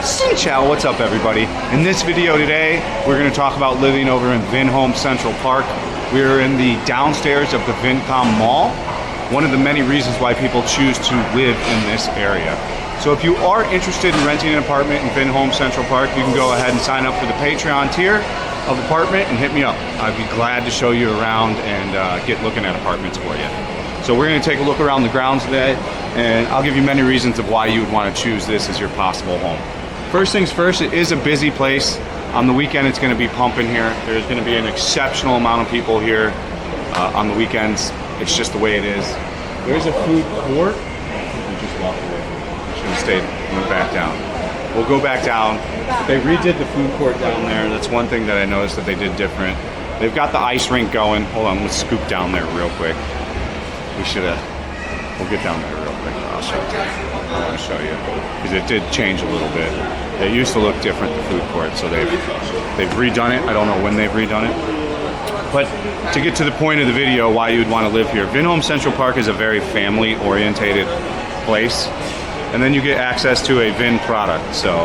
Ciao, what's up everybody? In this video today, we're going to talk about living over in Vinhomes Central Park. We're in the downstairs of the Vinhomes Mall, one of the many reasons why people choose to live in this area. So if you are interested in renting an apartment in Vinhomes Central Park, you can go ahead and sign up for the Patreon tier of apartment and hit me up. I'd be glad to show you around and get looking at apartments for you. So we're going to take a look around the grounds today, and I'll give you many reasons of why you would want to choose this as your possible home. First things first, it is a busy place. On the weekend, it's going to be pumping here. There's going to be an exceptional amount of people here on the weekends. It's just the way it is. There's a food court. We just walked away. We should have stayed and went back down. We'll go back down. They redid the food court down there. That's one thing that I noticed that they did different. They've got the ice rink going. Hold on, let's scoop down there real quick. We should have. We'll get down there real quick. I'll show you. I want to show you because it did change a little bit. It used to look different, the food court, so they've redone it. I don't know when they've redone it. But to get to the point of the video, why you'd want to live here, Vinhomes Central Park is a very family-orientated place, and then you get access to a Vin product. So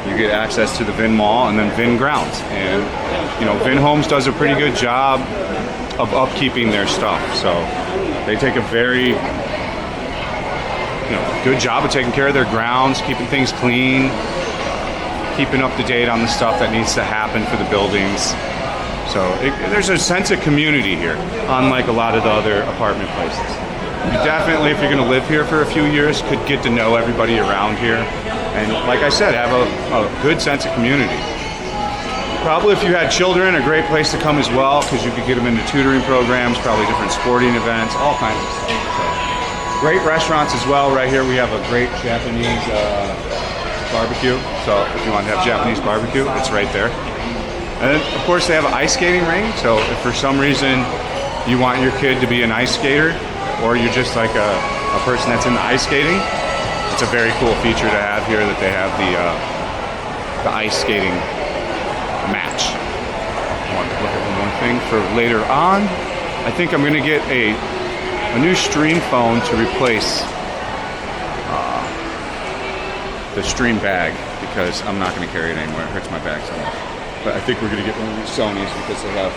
you get access to the Vin Mall and then Vin grounds, and you know Vinhomes does a pretty good job of upkeeping their stuff. So they take a very good job of taking care of their grounds, keeping things clean, keeping up to date on the stuff that needs to happen for the buildings. So there's a sense of community here, unlike a lot of the other apartment places. You definitely, if you're going to live here for a few years, could get to know everybody around here. And like I said, have a good sense of community. Probably if you had children, a great place to come as well, because you could get them into tutoring programs, probably different sporting events, all kinds of stuff. So, great restaurants as well. Right here we have a great Japanese barbecue. So if you want to have Japanese barbecue, it's right there. And then, of course, they have an ice skating rink. So if for some reason you want your kid to be an ice skater, or you're just like a person that's into ice skating, it's a very cool feature to have here that they have the ice skating match. I want to look at one more thing for later on. I think I'm going to get a new stream phone to replace the stream bag, because I'm not going to carry it anywhere. It hurts my back so much. But I think we're going to get one of these Sonys because they have.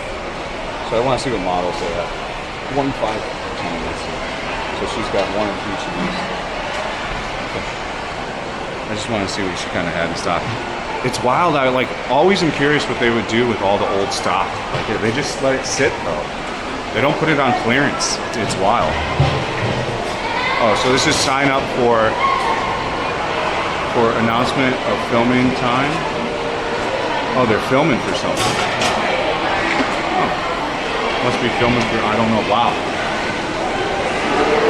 So I want to see what models they have. 1.5. So she's got one of each of these. Okay. I just want to see what she kind of had in stock. It's wild. I always am curious what they would do with all the old stock. Like they just let it sit though. They don't put it on clearance. It's wild. Oh, so this is sign up for announcement of filming time. Oh, they're filming for something. Oh. Must be filming for, I don't know. Wow.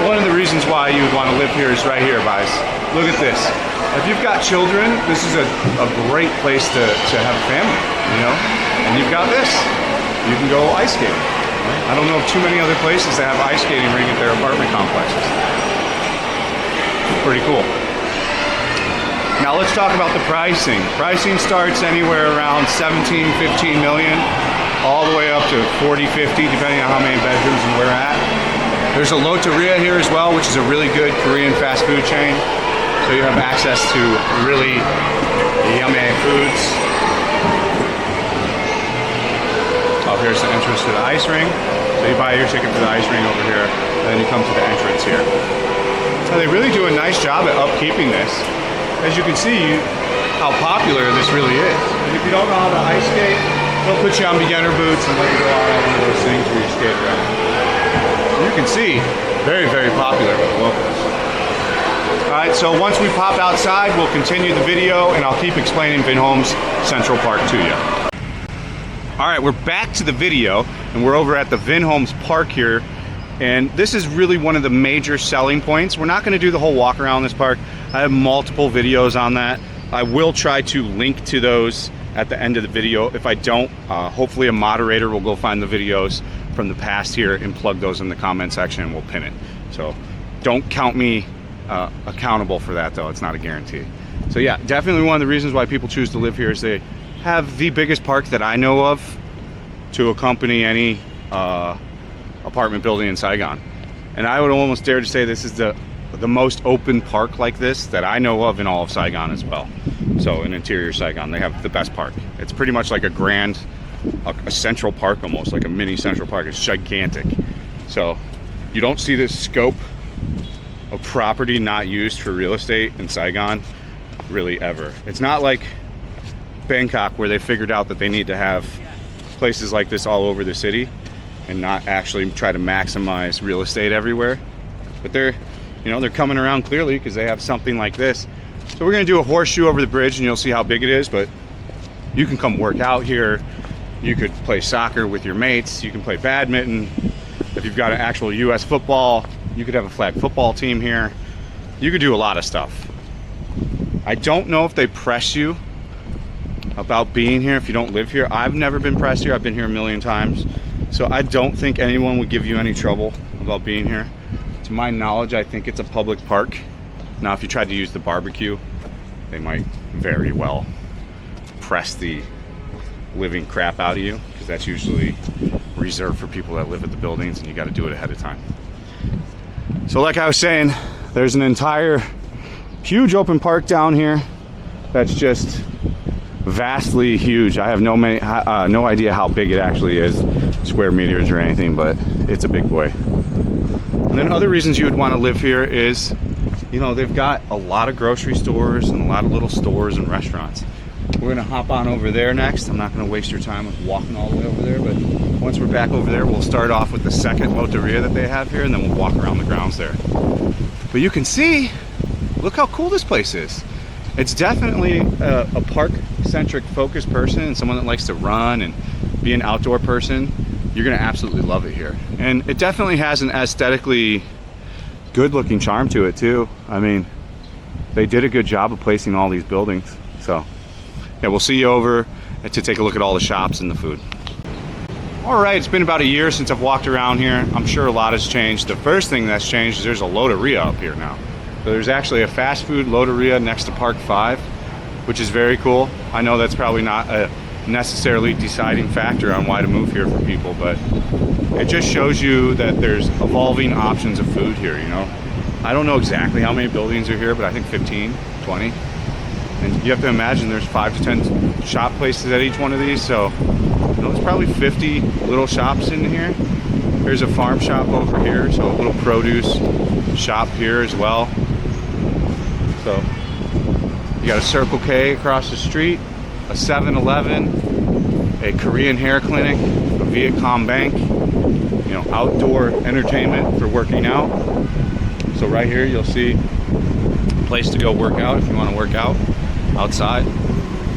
One of the reasons why you would want to live here is right here, guys. Look at this. If you've got children, this is a great place to have a family, you know? And you've got this. You can go ice skating. I don't know of too many other places that have ice skating rink at their apartment complexes. Pretty cool. Now let's talk about the pricing. Pricing starts anywhere around 17, 15 million, all the way up to 40, 50, depending on how many bedrooms and where at. There's a Loteria here as well, which is a really good Korean fast food chain. So you have access to really yummy foods. Oh, here's the entrance to the ice ring. So you buy your ticket for the ice ring over here, and then you come to the entrance here. So they really do a nice job at upkeeping this. As you can see, how popular this really is. And if you don't know how to ice skate, they'll put you on beginner boots and let you go out on one of those things where you skate around. You can see, very, very popular with the locals. Alright, so once we pop outside, we'll continue the video and I'll keep explaining Vinhomes Central Park to you. Alright, we're back to the video and we're over at the Vinhomes Park here. And this is really one of the major selling points. We're not going to do the whole walk around this park. I have multiple videos on that. I will try to link to those at the end of the video. If I don't, hopefully a moderator will go find the videos from the past here and plug those in the comment section and we'll pin it. So don't count me accountable for that though. It's not a guarantee. So yeah, definitely one of the reasons why people choose to live here is they have the biggest park that I know of to accompany any apartment building in Saigon. And I would almost dare to say this is the most open park like this that I know of in all of Saigon as well. So in interior Saigon, they have the best park. It's pretty much like a central park, almost like a mini central park. It's gigantic. So you don't see this scope of property not used for real estate in Saigon really ever. It's not like Bangkok, where they figured out that they need to have places like this all over the city and not actually try to maximize real estate everywhere. But they're coming around clearly because they have something like this. So we're gonna do a horseshoe over the bridge and you'll see how big it is, but you can come work out here. You could play soccer with your mates. You can play badminton. If you've got an actual US football, you could have a flag football team here. You could do a lot of stuff. I don't know if they press you about being here if you don't live here. I've never been pressed here. I've been here a million times. So I don't think anyone would give you any trouble about being here. To my knowledge, I think it's a public park. Now, if you tried to use the barbecue, they might very well press the living crap out of you, because that's usually reserved for people that live at the buildings, and you got to do it ahead of time. So like I was saying, there's an entire huge open park down here that's just vastly huge. I have no idea how big it actually is, square meters or anything, but it's a big boy. And then other reasons you would want to live here is, they've got a lot of grocery stores and a lot of little stores and restaurants. We're gonna hop on over there next. I'm not gonna waste your time with walking all the way over there, but once we're back over there, we'll start off with the second loteria that they have here, and then we'll walk around the grounds there. But you can see, look how cool this place is. It's definitely a park-centric focused person, and someone that likes to run and be an outdoor person. You're gonna absolutely love it here. And it definitely has an aesthetically good-looking charm to it too. I mean, they did a good job of placing all these buildings. So yeah, we'll see you over to take a look at all the shops and the food. All right, it's been about a year since I've walked around here. I'm sure a lot has changed. The first thing that's changed is there's a loteria up here now. So there's actually a fast food loteria next to Park 5, which is very cool. I know that's probably not a necessarily deciding factor on why to move here for people, but it just shows you that there's evolving options of food here, I don't know exactly how many buildings are here, but I think 15, 20. And you have to imagine there's 5 to 10 shop places at each one of these, so there's probably 50 little shops in here. There's a farm shop over here, so a little produce shop here as well. So you got a Circle K across the street, a 7-Eleven, a Korean hair clinic, a Vietcom bank, outdoor entertainment for working out. So right here you'll see a place to go work out if you want to work out outside.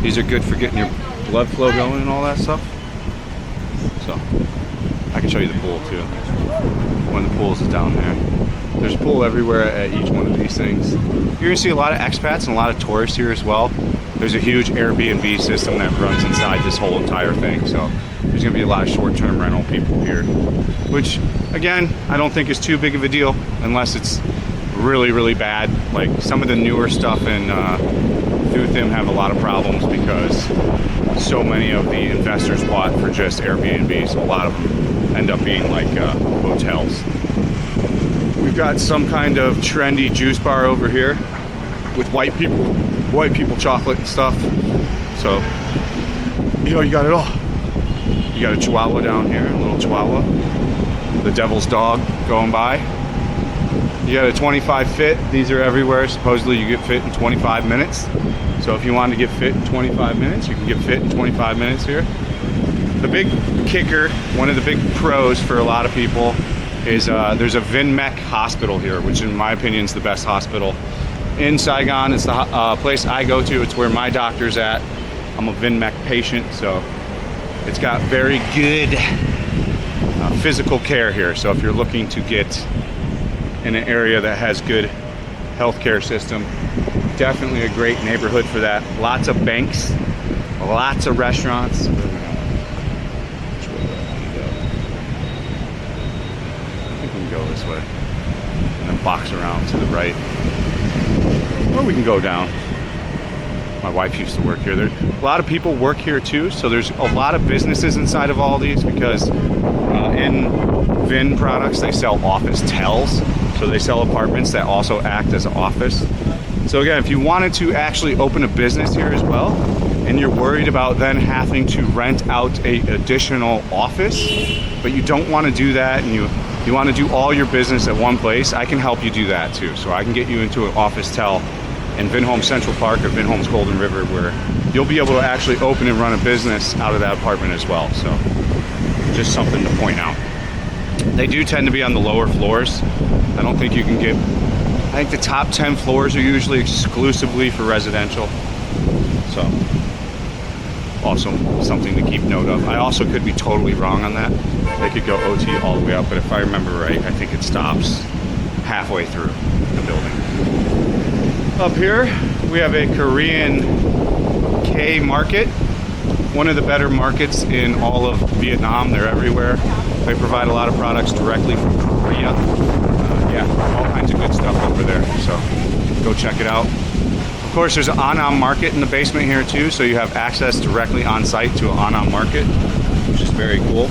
These are good for getting your blood flow going and all that stuff. So I can show you the pool too. One of the pools is down there. There's a pool everywhere at each one of these things. You're gonna see a lot of expats and a lot of tourists here as well. There's a huge Airbnb system that runs inside this whole entire thing. So there's gonna be a lot of short-term rental people here, which again, I don't think is too big of a deal unless it's really, really bad. Like some of the newer stuff in Vinhomes have a lot of problems because so many of the investors bought for just Airbnb, so a lot of them end up being like hotels. We've got some kind of trendy juice bar over here with white people chocolate and stuff. So, you got it all. You got a Chihuahua down here, a little Chihuahua. The devil's dog going by. You got a 25 fit. These are everywhere. Supposedly you get fit in 25 minutes. So if you want to get fit in 25 minutes, you can get fit in 25 minutes here. The big kicker, one of the big pros for a lot of people is there's a Vinmec hospital here, which in my opinion is the best hospital in Saigon. It's the place I go to. It's where my doctor's at. I'm a Vinmec patient, so it's got very good physical care here. So if you're looking to get in an area that has good healthcare system, definitely a great neighborhood for that. Lots of banks, lots of restaurants. Go this way and then box around to the right, or we can go down. My wife used to work here. There a lot of people work here too, so there's a lot of businesses inside of all these because in Vin products they sell office tells, so they sell apartments that also act as an office. So again, if you wanted to actually open a business here as well, and you're worried about then having to rent out a additional office, but you don't want to do that, and you want to do all your business at one place, I can help you do that too. So I can get you into an office tel in Vinhomes Central Park or Vinhomes Golden River, where you'll be able to actually open and run a business out of that apartment as well. So just something to point out. They do tend to be on the lower floors. I don't think you can get, I think the top 10 floors are usually exclusively for residential. So also something to keep note of. I also could be totally wrong on that. They could go OT all the way up, but if I remember right, I think it stops halfway through the building. Up here, we have a Korean K market. One of the better markets in all of Vietnam. They're everywhere. They provide a lot of products directly from Korea. Yeah, all kinds of good stuff over there. So go check it out. Of course, there's an Annam market in the basement here too, so you have access directly on site to an Annam market, which is very cool.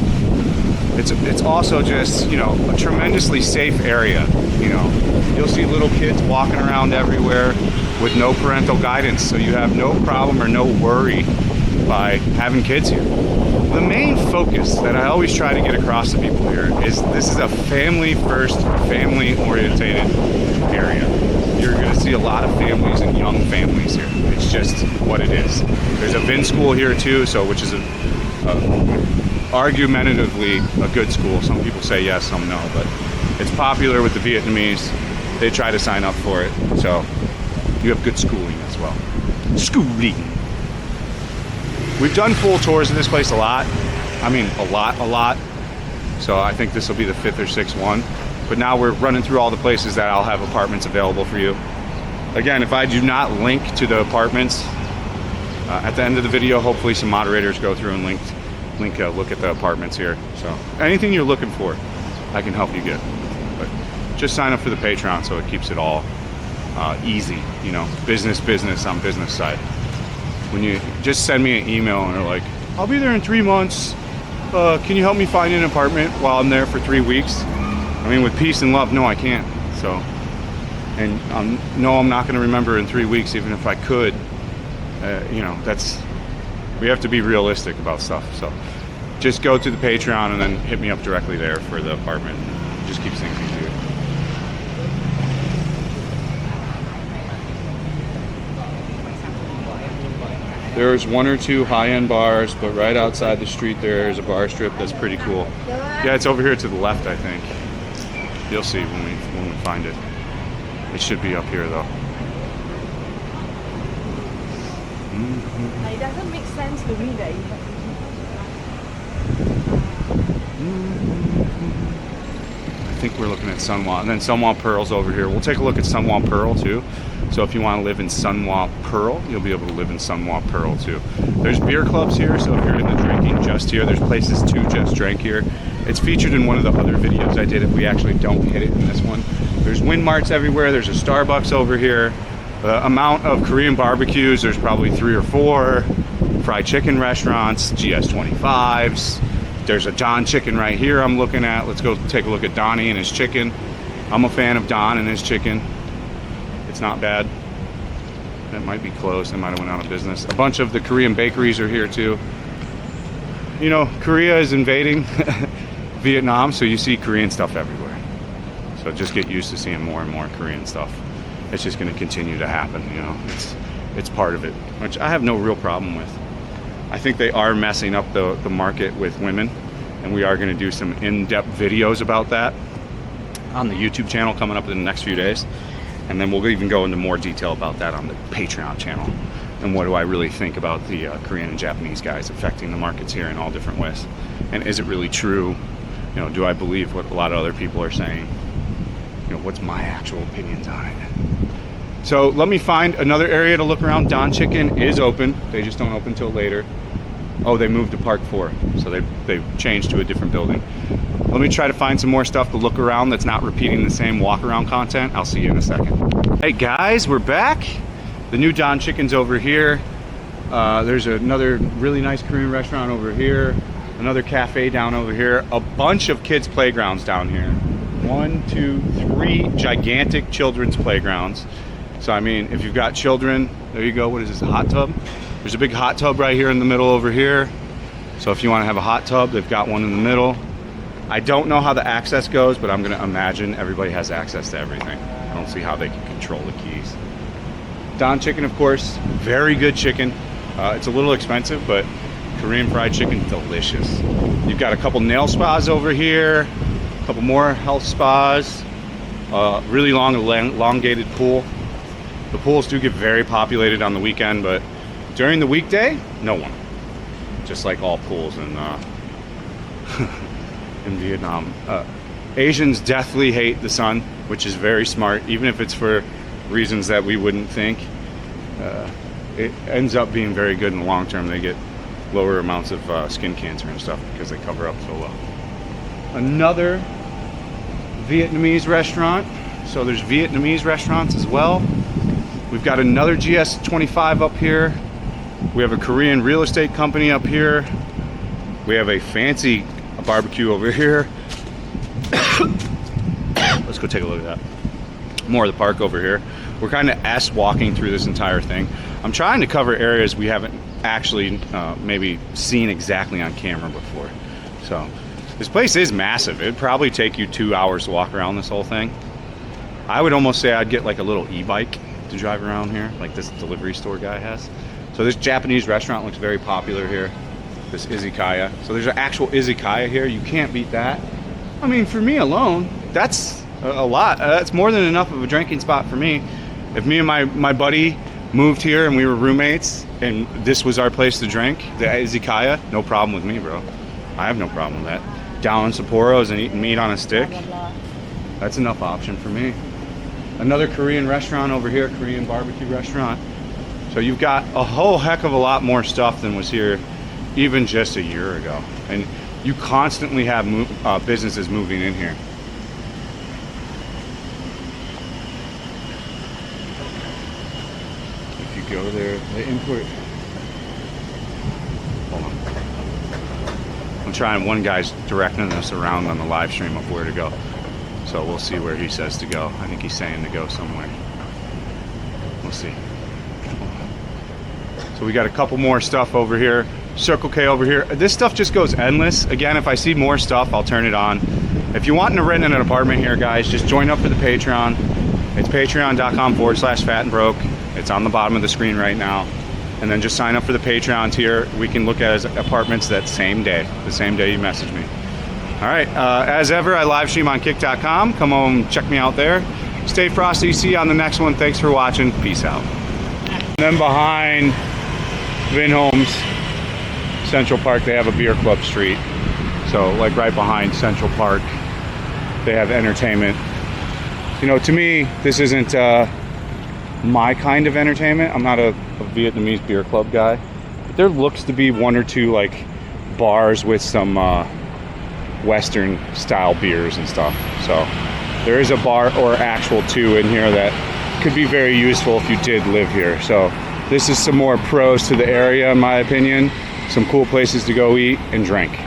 It's also just, you know, a tremendously safe area. You know, you'll see little kids walking around everywhere with no parental guidance, so you have no problem or no worry by having kids here. The main focus that I always try to get across to people here is this is a family-first, family-orientated area. You're going to see a lot of families and young families here. It's just what it is. There's a Vin school here too, so which is argumentatively a good school. Some people say yes, some no, but it's popular with the Vietnamese. They try to sign up for it, so you have good schooling as well. Schooling. We've done full tours of this place a lot. I mean, a lot. So I think this will be the 5th or 6th one. But now we're running through all the places that I'll have apartments available for you. Again, if I do not link to the apartments, at the end of the video, hopefully some moderators go through and look at the apartments here. So anything you're looking for, I can help you get. But just sign up for the Patreon so it keeps it all easy. You know, business on business side. When you just send me an email and they're like, I'll be there in 3 months. Can you help me find an apartment while I'm there for 3 weeks? I mean, with peace and love, no, I can't. So, and no, I'm not going to remember in 3 weeks, even if I could. You know, we have to be realistic about stuff. So just go to the Patreon and then hit me up directly there for the apartment. It just keeps things easier. There's 1 or 2 high-end bars, but right outside the street there's a bar strip that's pretty cool. Yeah, it's over here to the left, I think. You'll see when we find it. It should be up here though. It doesn't make sense to me that you have I think we're looking at Sunwha, and then Sunwha Pearl's over here. We'll take a look at Sunwha Pearl too. So if you want to live in Sunwha Pearl, you'll be able to live in Sunwha Pearl too. There's beer clubs here, so if you're into drinking just here, there's places to just drink here. It's featured in one of the other videos I did if we actually don't hit it in this one. There's Win Marts everywhere. There's a Starbucks over here. The amount of Korean barbecues, there's probably 3 or 4. Fried chicken restaurants, GS25s. There's a Don Chicken right here I'm looking at. Let's go take a look at Donnie and his chicken. I'm a fan of Don and his chicken. It's not bad. That might be closed. They might have went out of business. A bunch of the Korean bakeries are here too. You know, Korea is invading Vietnam, so you see Korean stuff everywhere. So just get used to seeing more and more Korean stuff. It's just going to continue to happen, you know. It's part of it, which I have no real problem with. I think they are messing up the market with women, and we are going to do some in-depth videos about that on the YouTube channel coming up in the next few days. And then we'll even go into more detail about that on the Patreon channel. And what do I really think about the Korean and Japanese guys affecting the markets here in all different ways? And is it really true? You know, do I believe what a lot of other people are saying? You know, what's my actual opinions on it? So let me find another area to look around. Don Chicken is open. They just don't open till later. Oh, they moved to Park 4. So they've changed to a different building. Let me try to find some more stuff to look around that's not repeating the same walk around content. I'll see you in a second. Hey guys, we're back. The new Don Chicken's over here. There's another really nice Korean restaurant over here. Another cafe down over here. A bunch of kids' playgrounds down here. 1, 2, 3 gigantic children's playgrounds. So I mean, if you've got children, there you go. What is this, a hot tub? There's a big hot tub right here in the middle over here. So if you want to have a hot tub, they've got one in the middle. I don't know how the access goes, but I'm gonna imagine everybody has access to everything. I don't see how they can control the keys. Don Chicken, of course, very good chicken. It's a little expensive, but Korean fried chicken, delicious. You've got a couple nail spas over here, a couple more health spas, really long, elongated pool. The pools do get very populated on the weekend, but during the weekday, no one. Just like all pools in in Vietnam. Asians deathly hate the sun, which is very smart, even if it's for reasons that we wouldn't think. It ends up being very good in the long term. They get lower amounts of skin cancer and stuff because they cover up so well. Another Vietnamese restaurant. So there's Vietnamese restaurants as well. We've got another GS25 up here. We have a Korean real estate company up here. We have a fancy barbecue over here. Let's go take a look at that. More of the park over here. We're kind of walking through this entire thing. I'm trying to cover areas we haven't actually maybe seen exactly on camera before. So this place is massive. It'd probably take you 2 hours to walk around this whole thing. I would almost say I'd get like a little e-bike to drive around here, like this delivery store guy has. So this Japanese restaurant looks very popular here. This izakaya. So there's an actual izakaya here. You can't beat that. I mean, for me alone, that's a lot. That's more than enough of a drinking spot for me. If me and my buddy moved here and we were roommates and this was our place to drink, the izakaya, no problem with me, bro. I have no problem with that. Down in Sapporos and eating meat on a stick, that's enough option for me. Another Korean restaurant over here, Korean barbecue restaurant. So you've got a whole heck of a lot more stuff than was here even just a year ago. And you constantly have businesses moving in here. If you go there, the import. Hold on. I'm trying, one guy's directing us around on the live stream of where to go. So we'll see where he says to go. I think he's saying to go somewhere. We'll see. So we got a couple more stuff over here. Circle K over here. This stuff just goes endless. Again, if I see more stuff, I'll turn it on. If you're wanting to rent an apartment here, guys, just join up for the Patreon. It's patreon.com/fatandbroke. It's on the bottom of the screen right now. And then just sign up for the Patreon tier. We can look at apartments that same day, the same day you message me. All right, as ever, I live stream on kick.com. Come home, check me out there. Stay frosty. See you on the next one. Thanks for watching. Peace out. And then behind Vinhomes Central Park, they have a beer club street. So like right behind Central Park, they have entertainment. You know, to me, this isn't my kind of entertainment. I'm not a Vietnamese beer club guy. But there looks to be one or two like bars with some Western style beers and stuff. So there is a bar or actual two in here that could be very useful if you did live here. So this is some more pros to the area, in my opinion. Some cool places to go eat and drink.